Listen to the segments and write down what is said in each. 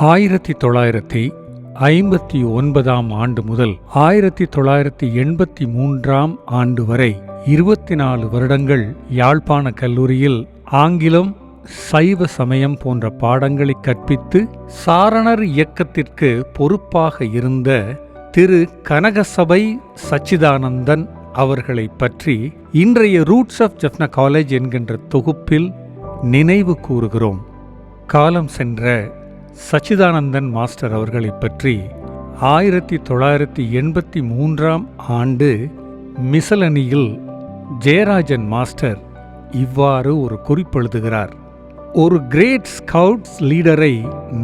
1959 ஆண்டு முதல் 1983 ஆண்டு வரை 24 வருடங்கள் யாழ்ப்பாண கல்லூரியில் ஆங்கிலம், சைவ சமயம் போன்ற பாடங்களை கற்பித்து சாரணர் இயக்கத்திற்கு பொறுப்பாக இருந்த திரு கனகசபை சச்சிதானந்தன் அவர்களை பற்றி இன்றைய ரூட்ஸ் ஆஃப் ஜஃப்னா காலேஜ் என்கின்ற தொகுப்பில் நினைவு கூறுகிறோம். காலம் சென்ற சச்சிதானந்தன் மாஸ்டர் அவர்களை பற்றி 1983 ஆண்டு மிசலனியில் ஜெயராஜன் மாஸ்டர் இவ்வாறு ஒரு குறிப்பெழுதுகிறார். ஒரு கிரேட் ஸ்கவுட்ஸ் லீடரை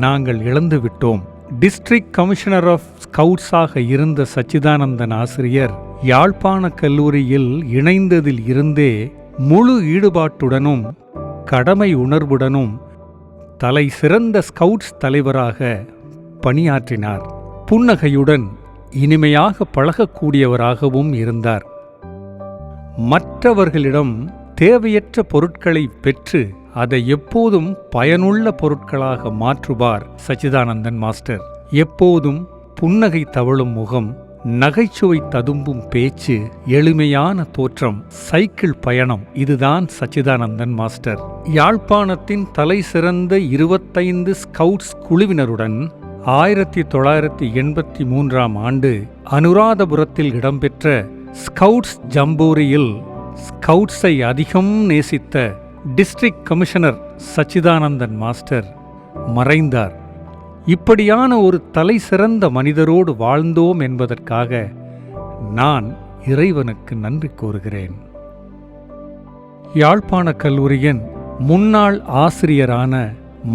நாங்கள் இழந்துவிட்டோம். டிஸ்ட்ரிக்ட் கமிஷனர் ஆஃப் ஸ்கவுட்ஸாக இருந்த சச்சிதானந்தன் ஆசிரியர் யாழ்ப்பாண கல்லூரியில் இணைந்ததில் இருந்தே முழு ஈடுபாட்டுடனும் கடமை உணர்வுடனும் தலை சிறந்த ஸ்கவுட்ஸ் தலைவராக பணியாற்றினார். புன்னகையுடன் இனிமையாக பழகக்கூடியவராகவும் இருந்தார். மற்றவர்களிடம் தேவையற்ற பொருட்களை பெற்று அதை எப்போதும் பயனுள்ள பொருட்களாக மாற்றுவார் சச்சிதானந்தன் மாஸ்டர். எப்போதும் புன்னகை தவழும் முகம், நகைச்சுவை ததும்பும் பேச்சு, எளிமையான தோற்றம், சைக்கிள் பயணம், இதுதான் சச்சிதானந்தன் மாஸ்டர். யாழ்ப்பாணத்தின் தலை சிறந்த 25 ஸ்கவுட்ஸ் குழுவினருடன் 1983 ஆண்டு அனுராதபுரத்தில் இடம்பெற்ற ஸ்கவுட்ஸ் ஜம்பூரியில் ஸ்கவுட்ஸை அதிகம் நேசித்த டிஸ்ட்ரிக்ட் கமிஷனர் சச்சிதானந்தன் மாஸ்டர் மறைந்தார். இப்படியான ஒரு தலை சிறந்த மனிதரோடு வாழ்ந்தோம் என்பதற்காக நான் இறைவனுக்கு நன்றி கூறுகிறேன். யாழ்ப்பாண கல்லூரியின் முன்னாள் ஆசிரியரான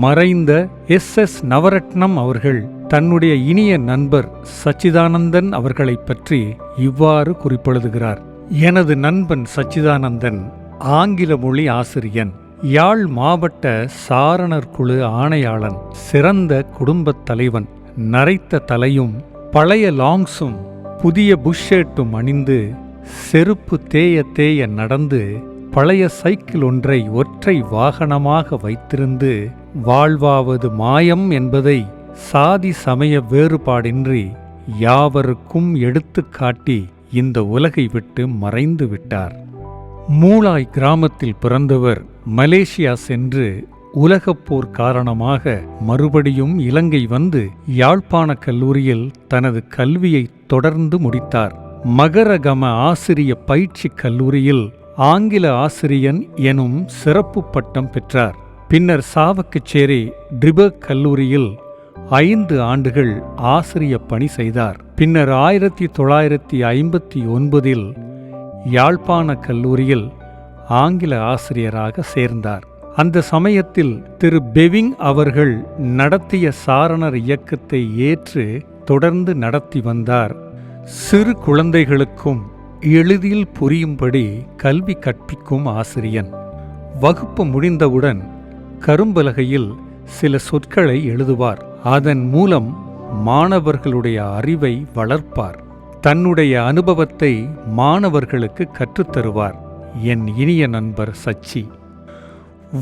மறைந்த எஸ். நவரட்னம் அவர்கள் தன்னுடைய இனிய நண்பர் சச்சிதானந்தன் அவர்களைப் பற்றி இவ்வாறு குறிப்பெழுதுகிறார். எனது நண்பன் சச்சிதானந்தன் ஆங்கில மொழி ஆசிரியன், யாழ் மாவட்ட சாரணர் குழு ஆணையாளன், சிறந்த குடும்பத் தலைவன், நரைத்த தலையும் பழைய லாங்ஸும் புதிய புஷ்ஷேட்டும் அணிந்து செருப்பு தேய தேய நடந்து பழைய சைக்கிள் ஒன்றை ஒற்றை வாகனமாக வைத்திருந்து வாழ்வாவது மாயம் என்பதை சாதி சமய வேறுபாடின்றி யாவருக்கும் எடுத்துக்காட்டி இந்த உலகை விட்டு மறைந்து விட்டார். மூளாய் கிராமத்தில் பிறந்தவர் மலேசியா சென்று உலகப்போர் காரணமாக மறுபடியும் இலங்கை வந்து யாழ்ப்பாண கல்லூரியில் தனது கல்வியை தொடர்ந்து முடித்தார். மகரகம ஆசிரிய பயிற்சி கல்லூரியில் ஆங்கில ஆசிரியன் எனும் சிறப்பு பட்டம் பெற்றார். பின்னர் சாவக்கச்சேரி டிரிபர்க் கல்லூரியில் 5 ஆண்டுகள் ஆசிரிய பணி செய்தார். பின்னர் 1959 யாழ்ப்பாண கல்லூரியில் ஆங்கில ஆசிரியராக சேர்ந்தார். அந்த சமயத்தில் திரு பெவிங் அவர்கள் நடத்திய சாரணர் இயக்கத்தை ஏற்று தொடர்ந்து நடத்தி வந்தார். சிறு குழந்தைகளுக்கும் எளிதில் புரியும்படி கல்வி கற்பிக்கும் ஆசிரியன். வகுப்பு முடிந்தவுடன் கரும்பலகையில் சில சொற்களை எழுதுவார். அதன் மூலம் மாணவர்களுடைய அறிவை வளர்ப்பார். தன்னுடைய அனுபவத்தை மாணவர்களுக்கு கற்றுத்தருவார். என் இனிய நண்பர் சச்சி.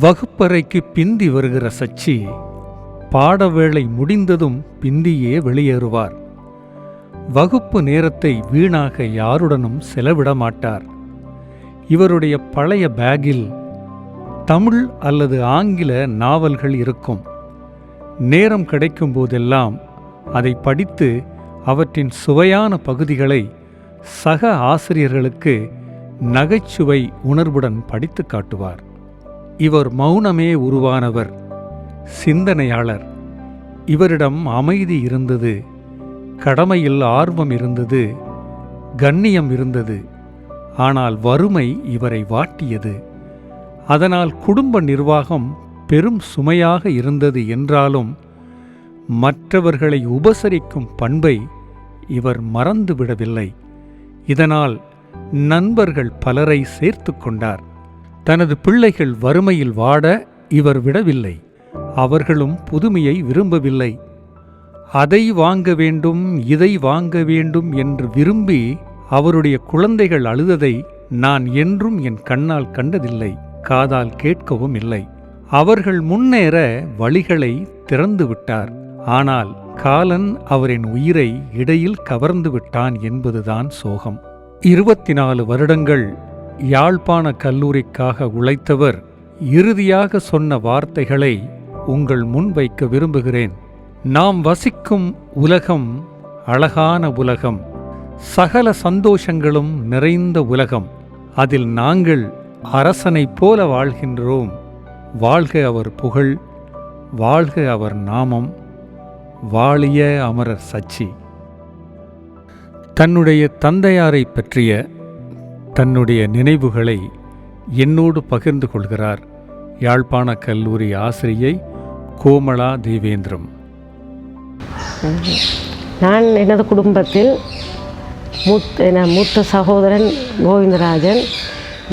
வகுப்பறைக்கு பிந்தி வருகிற சச்சி பாடவேளை முடிந்ததும் பிந்தியே வெளியேறுவார். வகுப்பு நேரத்தை வீணாக யாருடனும் செலவிட மாட்டார். இவருடைய பழைய பேக்கில் தமிழ் அல்லது ஆங்கில நாவல்கள் இருக்கும். நேரம் கிடைக்கும் போதெல்லாம் அதை படித்து அவற்றின் சுவையான பகுதிகளை சக ஆசிரியர்களுக்கு நகைச்சுவை உணர்வுடன் படித்து காட்டுவார். இவர் மௌனமே உருவானவர், சிந்தனையாளர். இவரிடம் அமைதி இருந்தது, கடமையில் ஆர்வம் இருந்தது, கண்ணியம் இருந்தது. ஆனால் வறுமை இவரை வாட்டியது. அதனால் குடும்ப நிர்வாகம் பெரும் சுமையாக இருந்தது என்றாலும் மற்றவர்களை உபசரிக்கும் பண்பை இவர் மறந்துவிடவில்லை. இதனால் நண்பர்கள் பலரை சேர்த்து கொண்டார். தனது பிள்ளைகள் வறுமையில் வாட இவர் விடவில்லை. அவர்களும் புதுமையை விரும்பவில்லை. அதை வாங்க வேண்டும், இதை வாங்க வேண்டும் என்று விரும்பி அவருடைய குழந்தைகள் அழுததை நான் என்றும் என் கண்ணால் கண்டதில்லை, காதால் கேட்கவும் இல்லை. அவர்கள் முன்னேற வழிகளை திறந்து விட்டார். ஆனால் காலன் அவரின் உயிரை இடையில் கவர்ந்து விட்டான் என்பதுதான் சோகம். 24 வருடங்கள் யாழ்ப்பாண கல்லூரிக்காக உழைத்தவர் இறுதியாக சொன்ன வார்த்தைகளை உங்கள் முன் வைக்க விரும்புகிறேன். நாம் வசிக்கும் உலகம் அழகான உலகம், சகல சந்தோஷங்களும் நிறைந்த உலகம். அதில் நாங்கள் அரசனைப் போல வாழ்கின்றோம். வாழ்க அவர் புகழ், வாழ்க அவர் நாமம், வாழிய அமரர் சச்சி. தன்னுடைய தந்தையாரை பற்றிய தன்னுடைய நினைவுகளை என்னோடு பகிர்ந்து கொள்கிறார் யாழ்ப்பாண கல்லூரி ஆசிரியை கோமலா தேவேந்திரம். நான் எனது குடும்பத்தில் மூத்த சகோதரன் கோவிந்தராஜன்,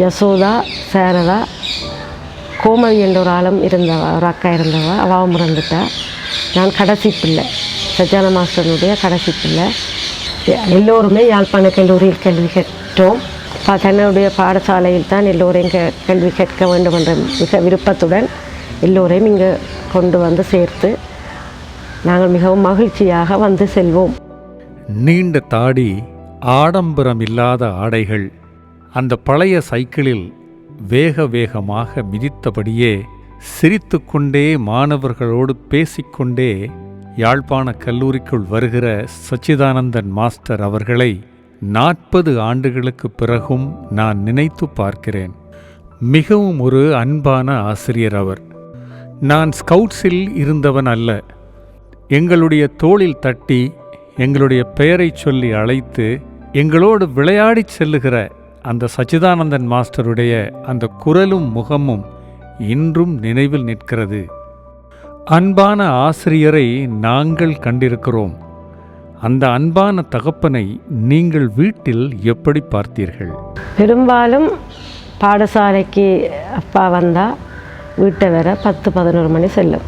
யசோதா, சாரதா, கோமதி என்ற ஒரு ஆளும் இருந்தவா, ஒரு அக்கா இருந்தவா, அவாவும் இறந்துட்டா. நான் கடைசி பிள்ளை, சஜான மாஸ்டருடைய கடைசி பிள்ளை. எல்லோருமே யாழ்ப்பாண கல்லூரியில் கல்வி கற்றோம். தன்னுடைய பாடசாலையில் தான் எல்லோரையும் கல்வி கற்க வேண்டும் என்ற மிக விருப்பத்துடன் எல்லோரையும் இங்கே கொண்டு வந்து சேர்த்து நாங்கள் மிகவும் மகிழ்ச்சியாக வந்து செல்வோம். நீண்ட தாடி, ஆடம்பரம் இல்லாத ஆடைகள், அந்த பழைய சைக்கிளில் வேக வேகமாக மிதித்தபடியே சிரித்துக்கொண்டே மாணவர்களோடு பேசிக்கொண்டே யாழ்ப்பாண கல்லூரிக்குள் வருகிற சச்சிதானந்தன் மாஸ்டர் அவர்களை 40 ஆண்டுகளுக்கு பிறகும் நான் நினைத்து பார்க்கிறேன். மிகவும் ஒரு அன்பான ஆசிரியர் அவர். நான் ஸ்கவுட்ஸில் இருந்தவன் அல்ல. எங்களுடைய தோளில் தட்டி எங்களுடைய பெயரை சொல்லி அழைத்து எங்களோடு விளையாடி செல்லுகிற அந்த சச்சிதானந்தன் மாஸ்டருடைய அந்த குரலும் முகமும் இன்றும் நினைவில் நிற்கிறது. அன்பான ஆசிரியரை நாங்கள் கண்டிருக்கிறோம். அந்த அன்பான தகப்பனை நீங்கள் வீட்டில் எப்படி பார்த்தீர்கள்? பெரும்பாலும் பாடசாலைக்கு அப்பா வந்தால் வீட்டை வர 10-11 மணி செல்லும்.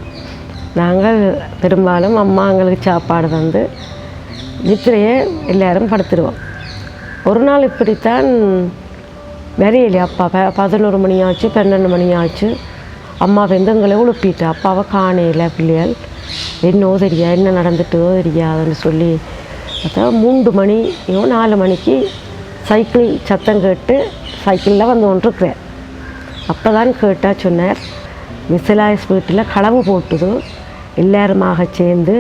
நாங்கள் பெரும்பாலும் அம்மா எங்களுக்கு சாப்பாடு தந்து நித்திரையே எல்லாரும் படுத்துடுவோம். ஒரு நாள் இப்படித்தான் வரையிலே அப்பா 11 மணி ஆச்சு, 12 மணி ஆச்சு. அம்மா வந்து எங்களை உழுப்பிட்டு அப்பாவை காணையில் பிள்ளைகள் என்னோ தெரியா, என்ன நடந்துட்டோ தெரியாதுன்னு சொல்லி பார்த்தா 3 மணியோ 4 மணிக்கு சைக்கிள் சத்தம் கேட்டு சைக்கிளில் வந்து கொண்டிருக்கிறேன். அப்போ தான் கேட்டால் சொன்னார், மிஸ்லாய்ஸ் வீட்டில் களவு போட்டுது, எல்லாருமாக சேர்ந்து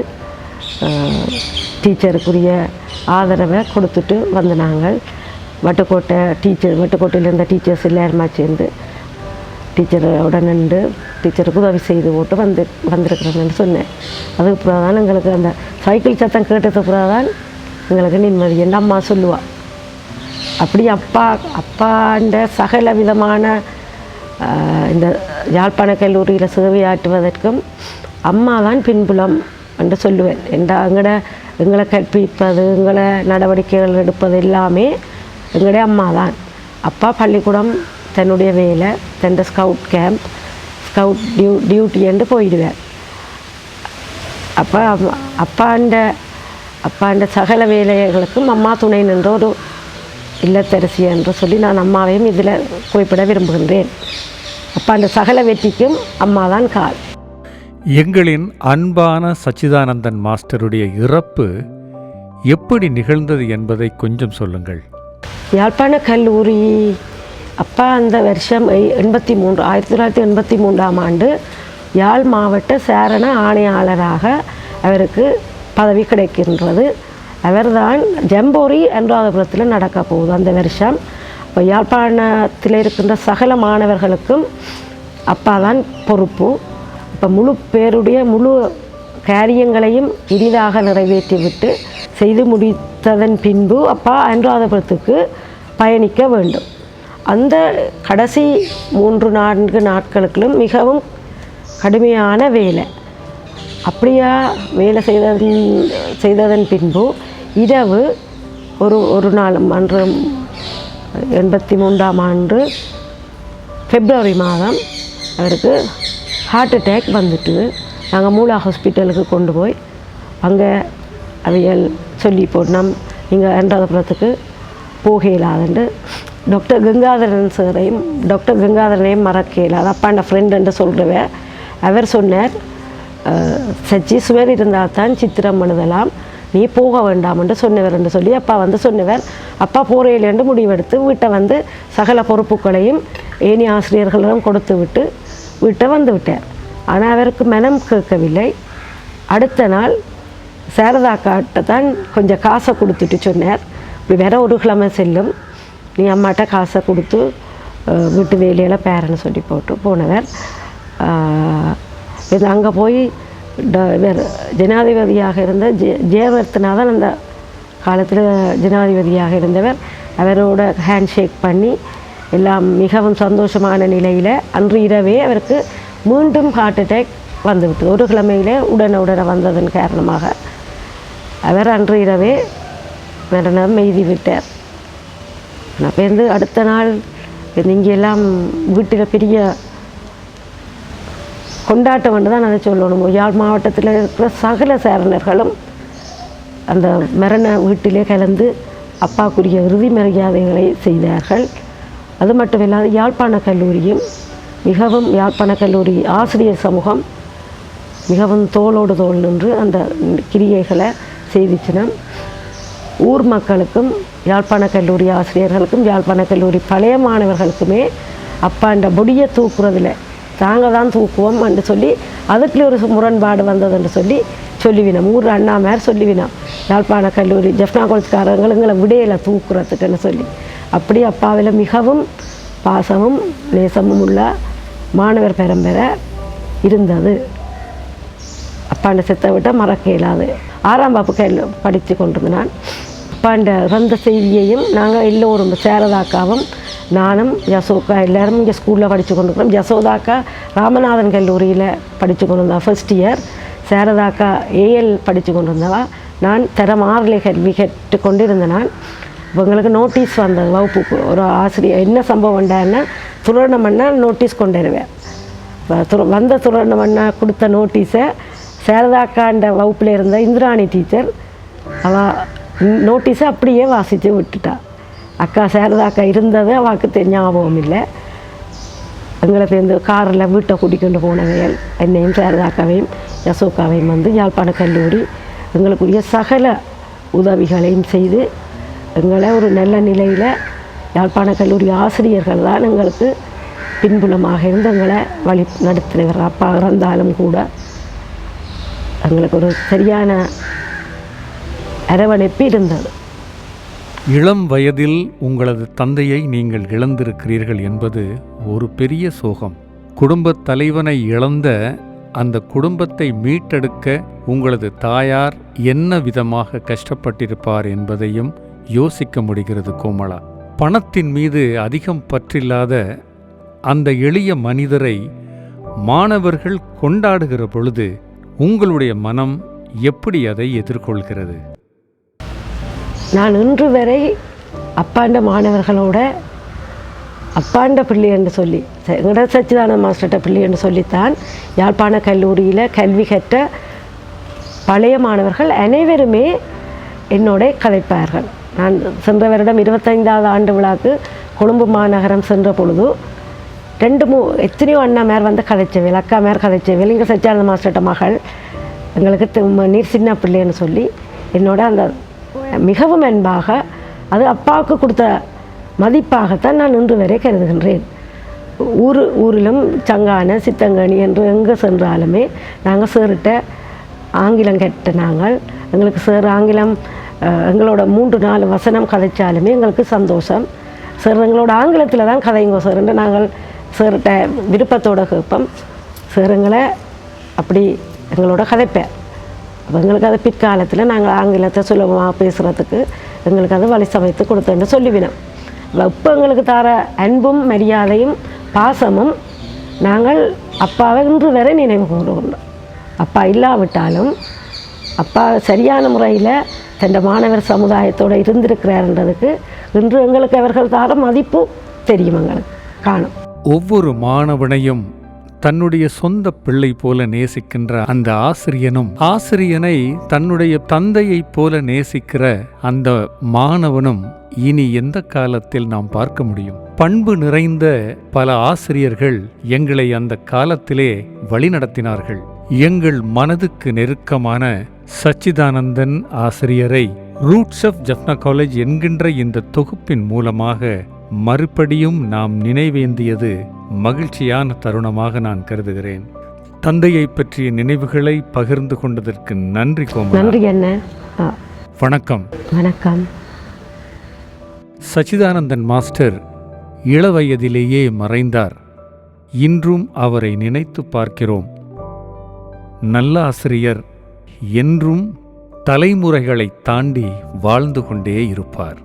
டீச்சருக்குரிய ஆதரவை கொடுத்துட்டு வந்து நாங்கள் வட்டுக்கோட்டையில் இருந்த டீச்சர்ஸ் எல்லாருமா சேர்ந்து டீச்சரோட நின்று டீச்சருக்கு உதவி செய்து போட்டு வந்திருக்கிறோம்னு சொன்னேன். அதுக்கு பிறகு தான் எங்களுக்கு அந்த சைக்கிள் சத்தம் கேட்டது பிறகு தான் எங்களுக்கு நிம்மதி. என் அம்மா சொல்லுவாள், அப்படி அப்பாண்ட சகல விதமான இந்த யாழ்ப்பாண கல்லூரியில் சேவையாற்றுவதற்கும் அம்மா தான் பின்புலம் என்று சொல்லுவேன். எங்களை கற்பிப்பது, எங்களை நடவடிக்கைகள் எடுப்பது எல்லாமே எங்களுடைய அம்மா தான். அப்பா பள்ளிக்கூடம், தன்னுடைய வேலை, தன் ஸ்கவுட் கேம்ப், ஸ்கவுட் டியூட்டி என்று போயிடுவேன். அப்போ அப்பாண்ட சகல வேலைகளுக்கும் அம்மா துணை நின்ற ஒரு இல்லத்தரசி என்று சொல்லி நான் அம்மாவையும் இதில் குறிப்பிட விரும்புகின்றேன். அப்பாண்ட சகல வெற்றிக்கும் அம்மா தான் கால். எங்களின் அன்பான சச்சிதானந்தன் மாஸ்டருடைய இறப்பு எப்படி நிகழ்ந்தது என்பதை கொஞ்சம் சொல்லுங்கள். யாழ்ப்பாண கல்லூரி அப்பா அந்த வருஷம் 1983ஆம் ஆண்டு யாழ் மாவட்ட சேரண ஆணையாளராக அவருக்கு பதவி கிடைக்கின்றது. அவர்தான் ஜம்போரி அனுராதபுரத்தில் நடக்க போகுது அந்த வருஷம். இப்போ யாழ்ப்பாணத்தில் இருக்கின்ற சகல மாணவர்களுக்கும் அப்பா தான் பொறுப்பு. இப்போ முழு பேருடைய முழு காரியங்களையும் இனிதாக நிறைவேற்றிவிட்டு செய்து முடித்ததன் பின்பு அப்பா அனுராதபுரத்துக்கு பயணிக்க வேண்டும். அந்த கடைசி 3-4 நாட்களுக்கும் மிகவும் கடுமையான வேலை. அப்படியா வேலை செய்ததன் பின்பு இரவு ஒரு நாள் அன்று 83ஆம் ஆண்டு பிப்ரவரி மாதம் அவருக்கு ஹார்ட் அட்டாக் வந்துட்டு நாங்கள் மூலா ஹாஸ்பிட்டலுக்கு கொண்டு போய் அங்கே அவையல் சொல்லி போட்டோம், நீங்கள் அனுராதபுரத்துக்கு போக இயலாதுண்டு. டாக்டர் கங்காதரனையும் மறக்க இயலாது. அப்பாண்ட ஃப்ரெண்டுன்னு சொல்கிறவ அவர் சொன்னார், சச்சி சுவர் இருந்தால் தான் சித்திரம் எழுதலாம், நீ போக வேண்டாம் என்று சொன்னவர் என்று சொல்லி அப்பா வந்து சொன்னவர். அப்பா போறையில் என்று முடிவெடுத்து வீட்டை வந்து சகல பொறுப்புகளையும் ஏனி ஆசிரியர்களிடம் கொடுத்து விட்டு வீட்டை வந்து விட்டார். ஆனால் அவருக்கு மனம் கேட்கவில்லை. அடுத்த நாள் சாரதாக்காட்ட தான் கொஞ்சம் காசை கொடுத்துட்டு சொன்னார், இப்படி வேற ஒரு கிழமை செல்லும், நீ அம்மாட்ட காசை கொடுத்து வீட்டு வேலையில் பேரன்னு சொல்லி போட்டு போனவர். இது அங்கே போய் ஜனாதிபதியாக இருந்த ஜெயவர்த்தனா தான் அந்த காலத்தில் ஜனாதிபதியாக இருந்தவர். அவரோட ஹேண்ட் ஷேக் பண்ணி எல்லாம் மிகவும் சந்தோஷமான நிலையில் அன்று இரவே அவருக்கு மீண்டும் ஹார்ட் அட்டாக் வந்துவிட்டது. ஒரு கிழமையிலே உடனே வந்ததன் காரணமாக அவர் அன்று இரவே மரணம் எய்தி விட்டார். அப்போ வந்து அடுத்த நாள் இங்கெல்லாம் வீட்டில் பெரிய கொண்டாட்டம் என்று தான் அதை சொல்லணும். யாழ் மாவட்டத்தில் இருக்கிற சகல சேரணர்களும் அந்த மரண வீட்டிலே கலந்து அப்பாக்குரிய இறுதி மரியாதைகளை செய்தார்கள். அது மட்டும் இல்லாது யாழ்ப்பாண கல்லூரியும் மிகவும் யாழ்ப்பாண கல்லூரி ஆசிரியர் சமூகம் மிகவும் தோளோடு தோள் நின்று அந்த கிரியைகளை செய்திச்சினம். ஊர் மக்களுக்கும் யாழ்ப்பாண கல்லூரி ஆசிரியர்களுக்கும் யாழ்ப்பாண கல்லூரி பழைய மாணவர்களுக்குமே அப்பாண்ட பொடியை தூக்குறதில் நாங்கள் தான் தூக்குவோம் என்று சொல்லி அதுக்குள்ளே ஒரு முரண்பாடு வந்தது என்று சொல்லிவினோம். ஊர் அண்ணா மேர் சொல்லிவினோம், யாழ்ப்பாண கல்லூரி ஜெஃப்னா காலேஜ்காரங்கள் எங்களை விடையில் தூக்குறதுக்குன்னு சொல்லி. அப்படி அப்பாவில் மிகவும் பாசமும் நேசமும் உள்ள மாணவர் பெரும்பெற இருந்தது. அப்பாண்ட செத்தை விட்டால் மறக்க இயலாது. 6ஆம் வகுப்பு படித்து கொண்டிருந்த நான் அப்பாண்ட இறந்த செய்தியையும் நாங்கள் எல்லோரும் சேரதாக்காவும் நானும் யசோதா எல்லோரும் இங்கே ஸ்கூலில் படித்து கொண்டிருக்கிறோம். யசோதாக்கா ராமநாதன் கல்லூரியில் படித்து கொண்டிருந்தா ஃபர்ஸ்ட் இயர், சேரதாக்கா ஏஎல் படித்து கொண்டிருந்தவா. நான் தரம் 6 கல்வி கேட்டு கொண்டிருந்தேன். நான் இவங்களுக்கு நோட்டீஸ் வந்தது வகுப்புக்கு, ஒரு ஆசிரியர் என்ன சம்பவம் உண்டான்னா துரணம் பண்ணால் நோட்டீஸ் கொண்டு வருவேன். வந்த துரணம் பண்ண கொடுத்த நோட்டீஸை சேரதாக்காண்ட வகுப்பில் இருந்த இந்திராணி டீச்சர் அவள் நோட்டீஸை அப்படியே வாசித்து விட்டுட்டா. அக்கா சேரதாக்கா இருந்தது அவளுக்கு ஞாபகம் இல்லை. எங்களை இந்த காரில் வீட்டை கூட்டிக்கொண்டு போனவையல் என்னையும் சேரதாக்காவையும் யசோக்காவையும் வந்து யாழ்ப்பாண கல்லூரி எங்களுக்குரிய சகல உதவிகளையும் செய்து எங்களை ஒரு நல்ல நிலையில் யாழ்ப்பாண கல்லூரி ஆசிரியர்கள் தான் எங்களுக்கு பின்புலமாக இருந்து எங்களை வழி நடத்தினவர். அப்பா இறந்தாலும் கூட எங்களுக்கு ஒரு சரியான அரவணைப்பு இருந்தது. இளம் வயதில் உங்களது தந்தையை நீங்கள் இழந்திருக்கிறீர்கள் என்பது ஒரு பெரிய சோகம். குடும்பத் தலைவனை இழந்த அந்த குடும்பத்தை மீட்டெடுக்க உங்களது தாயார் என்ன விதமாக கஷ்டப்பட்டிருப்பார் என்பதையும் யோசிக்க முடிகிறது கோமலா. பணத்தின் மீது அதிகம் பற்றில்லாத அந்த எளிய மனிதரை மாணவர்கள் கொண்டாடுகிற பொழுது உங்களுடைய மனம் எப்படி அதை எதிர்கொள்கிறது? நான் இன்று வரை அப்பாண்ட மாணவர்களோட அப்பாண்ட பிள்ளை என்று சொல்லி எங்கட சச்சிதானந்த மாஸ்டர்கிட்ட பிள்ளை என்று சொல்லித்தான் யாழ்ப்பாண கல்லூரியில் கல்வி கற்ற பழைய மாணவர்கள் அனைவருமே என்னோட கதைப்பார்கள். நான் சென்ற வருடம் 25வது ஆண்டு விழாக்கு கொழும்பு மாநகரம் சென்ற பொழுது எத்தனையோ அண்ணா மேர் வந்து கதைச்சவேல், அக்கா மேர் கதைச்சவேல், இங்கே சச்சிதானந்த மாஸ்டர்கிட்ட மகள் எங்களுக்கு நீர் சின்ன பிள்ளைன்னு சொல்லி என்னோட அந்த மிகவும் அன்பாக அது அப்பாவுக்கு கொடுத்த மதிப்பாகத்தான் நான் இன்று வரை கருதுகின்றேன். ஊரிலும் சங்கான சித்தங்கனி என்று எங்கே சென்றாலுமே நாங்கள் சேரிட்ட ஆங்கிலம் கேட்ட எங்களுக்கு சேர் ஆங்கிலம் எங்களோட 3-4 வசனம் கதைச்சாலுமே எங்களுக்கு சந்தோஷம். சார் எங்களோட ஆங்கிலத்தில் தான் கதைங்கோ சார் என்று நாங்கள் சேரிட்ட விருப்பத்தோடு கேட்போம். சேருங்களை அப்படி எங்களோட கதைப்பேன். அப்போ எங்களுக்கு அது பிற்காலத்தில் நாங்கள் ஆங்கிலத்தை சுலபமாக பேசுகிறதுக்கு எங்களுக்கு அது வழி சமைத்து கொடுத்தேன்னு சொல்லிவினோம். இப்போ எங்களுக்கு தர அன்பும் மரியாதையும் பாசமும் நாங்கள் அப்பாவை இன்று வரை நினைவு கூறுகின்றோம். அப்பா இல்லாவிட்டாலும் அப்பா சரியான முறையில் தன் மாணவர் சமுதாயத்தோடு இருந்திருக்கிறார்ன்றதுக்கு இன்று எங்களுக்கு அவர்கள் தர மதிப்பு தெரியும், எங்களுக்கு காணும். ஒவ்வொரு மாணவனையும் தன்னுடைய சொந்த பிள்ளை போல நேசிக்கின்ற அந்த ஆசிரியனை தன்னுடைய தந்தையைப் போல நேசிக்கிற அந்த மாணவனும் இனி எந்த காலத்தில் நாம் பார்க்க முடியும்? பண்பு நிறைந்த பல ஆசிரியர்கள் எங்களை அந்த காலத்திலே வழிநடத்தினார்கள். எங்கள் மனதுக்கு நெருக்கமான சச்சிதானந்தன் ஆசிரியரை ரூட்ஸ் ஆஃப் ஜப்னா காலேஜ் என்கின்ற இந்த தொகுப்பின் மூலமாக மறுபடியும் நாம் நினைவேந்தியது மகிழ்ச்சியான தருணமாக நான் கருதுகிறேன். தந்தையை பற்றிய நினைவுகளை பகிர்ந்து கொண்டதற்கு நன்றி கோமலா. நன்றி அண்ணா. வணக்கம். வணக்கம். சச்சிதானந்தன் மாஸ்டர் இளவயதிலேயே மறைந்தார். இன்றும் அவரை நினைத்து பார்க்கிறோம். நல்ல ஆசிரியர் என்றும் தலைமுறைகளை தாண்டி வாழ்ந்து கொண்டே இருப்பார்.